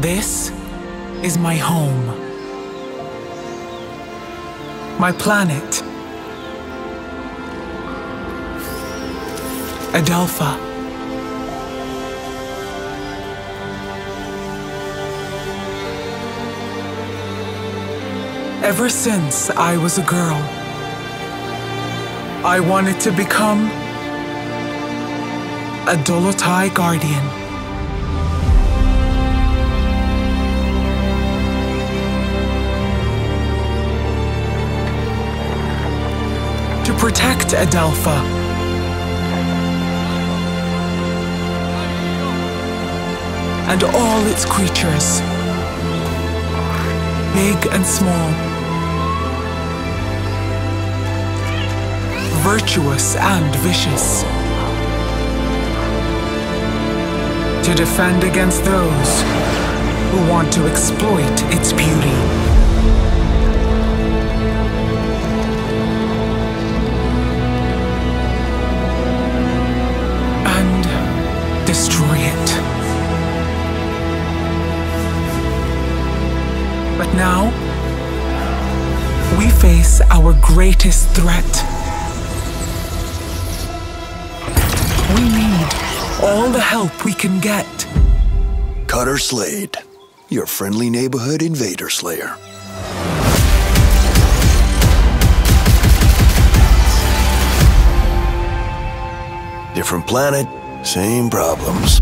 This is my home. My planet. Adelpha. Ever since I was a girl, I wanted to become a Dolotai Guardian. To protect Adelpha. And all its creatures, big and small, virtuous and vicious, to defend against those who want to exploit its beauty. And destroy it. But now, we face our greatest threat. We need all the help we can get. Cutter Slade, your friendly neighborhood invader slayer. Different planet, same problems.